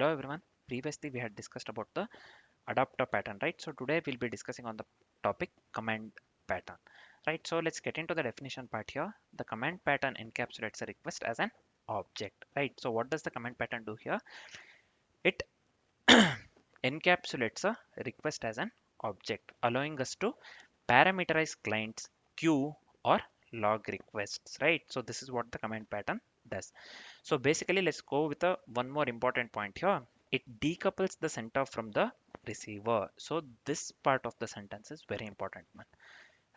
Hello everyone. Previously we had discussed about the adapter pattern, right? So today we'll be discussing on the topic command pattern, right? So let's get into the definition part here. The command pattern encapsulates a request as an object, right? So what does the command pattern do here? It encapsulates a request as an object, allowing us to parameterize clients, queue, or log requests, right? So this is what the command pattern does. So basically, let's go with a one more important point here. It decouples the sender from the receiver. So this part of the sentence is very important, man.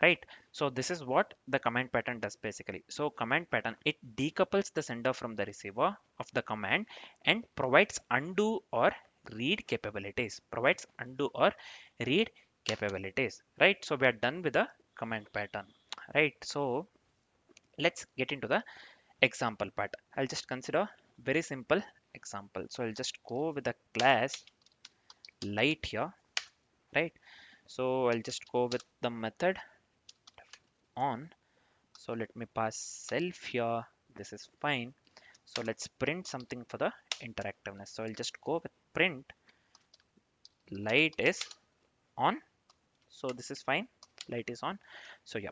Right? So this is what the command pattern does basically. So command pattern, it decouples the sender from the receiver of the command and provides undo or read capabilities. Provides undo or read capabilities. Right? So we are done with the command pattern. Right? So let's get into the example part. I'll just consider very simple example. So I'll just go with the class light here, right? So I'll just go with the method on. So let me pass self here. This is fine. So let's print something for the interactiveness. So I'll just go with print light is on. So this is fine. Light is on. So yeah.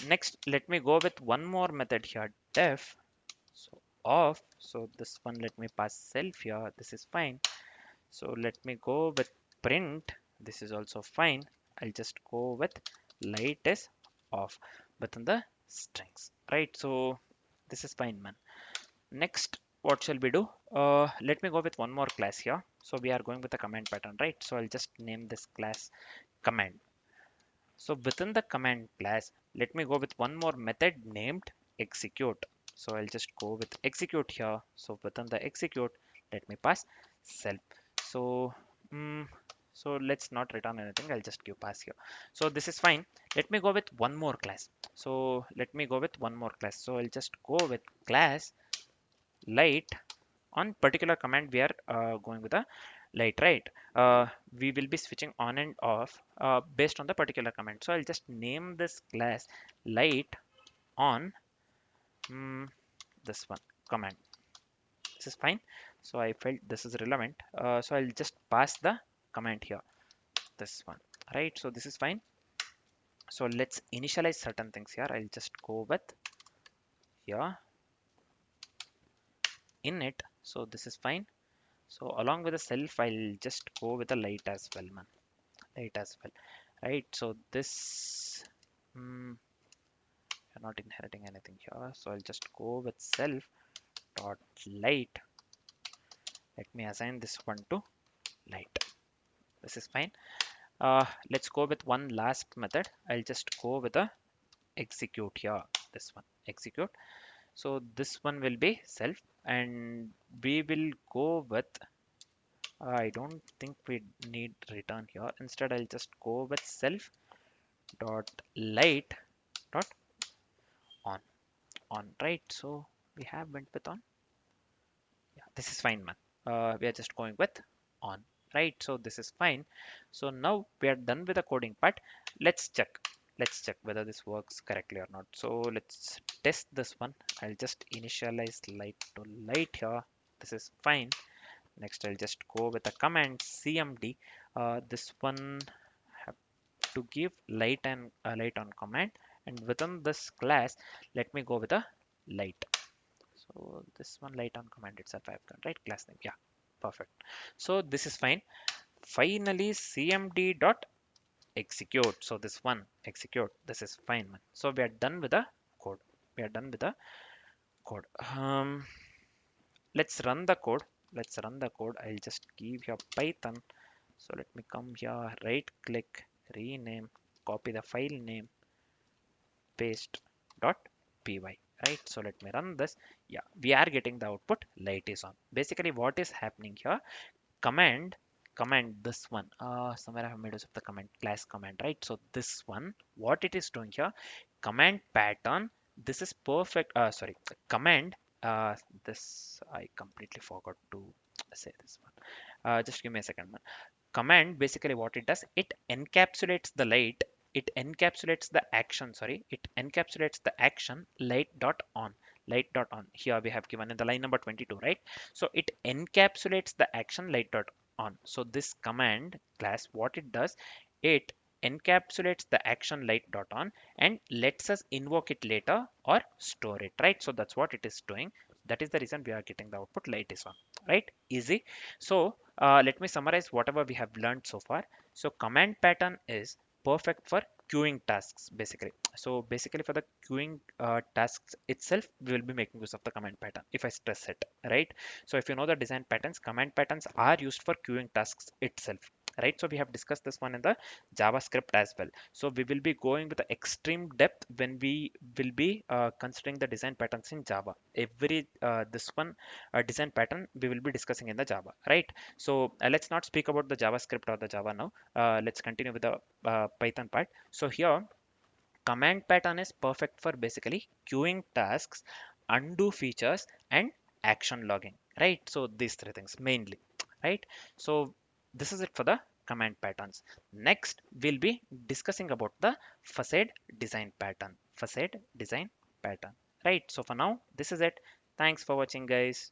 Next, let me go with one more method here. Def. So off. So this one, let me pass self here. This is fine. So let me go with print. This is also fine. I'll just go with light is off within the strings, right? So this is fine, man. Next, what shall we do? Let me go with one more class here. So we are going with the command pattern, right? So I'll just name this class command. So within the command class, let me go with one more method named execute. So I'll just go with execute here. So within the execute, let me pass self. So, mm, so let's not return anything. I'll just give pass here. So this is fine. Let me go with one more class. So let me go with one more class. So I'll just go with class light. On particular command we are going with a light, right? We will be switching on and off based on the particular command. So I'll just name this class light on, mm, this one command. This is fine. So I felt this is relevant, so I'll just pass the command here, this one, right? So this is fine. So let's initialize certain things here. I'll just go with here init. So this is fine. So along with the self, I'll just go with the light as well, man. Light as well, right? So this, you're not inheriting anything here. So I'll just go with self dot light. Let me assign this one to light. This is fine. Let's go with one last method. I'll just go with a execute here. This one execute. So this one will be self, and we will go with. I don't think we need return here. Instead, I'll just go with self dot light dot on, right? So we have went with on. Yeah, this is fine, man. We are just going with on, right? So this is fine. So now we are done with the coding part. Let's check. Let's check whether this works correctly or not. So let's test this one. I'll just initialize light to light here. This is fine. Next, I'll just go with the command cmd. This one have to give light and light on command, and within this class, let me go with a light. So this one light on command itself I've got, right? Class name. Yeah, perfect. So this is fine. Finally, cmd dot execute. So this one execute. This is fine, man. So we are done with the code. We are done with the code. Let's run the code. Let's run the code. I'll just give here Python. So let me come here, right click, rename, copy the file name, paste dot py, right? So let me run this. Yeah, we are getting the output light is on. Basically what is happening here, command this one, somewhere I have made use of the command class command, right? So this one, what it is doing here, command pattern, this is perfect. Sorry, command, this I completely forgot to say this one. Just give me a second, man. Command, basically what it does, it encapsulates the light, it encapsulates the action, sorry, it encapsulates the action light dot on. light dot on. Here we have given in the line number 22, right? So it encapsulates the action light dot on. So this command class, what it does, it encapsulates the action light dot on and lets us invoke it later or store it, right? So that's what it is doing. That is the reason we are getting the output light is on, right? Easy. So let me summarize whatever we have learned so far. So command pattern is perfect for queuing tasks basically. So basically for the queuing tasks itself, we will be making use of the command pattern if I stress it, right? So if you know the design patterns, command patterns are used for queuing tasks itself, right? So we have discussed this one in the JavaScript as well. So we will be going with the extreme depth when we will be considering the design patterns in Java. Every this one design pattern we will be discussing in the Java, right? So let's not speak about the JavaScript or the Java now. Let's continue with the Python part. So here command pattern is perfect for basically queuing tasks, undo features, and action logging, right? So these three things mainly, right? So this is it for the command patterns. Next, we'll be discussing about the facade design pattern. Facade design pattern, right? So for now, this is it. Thanks for watching, guys.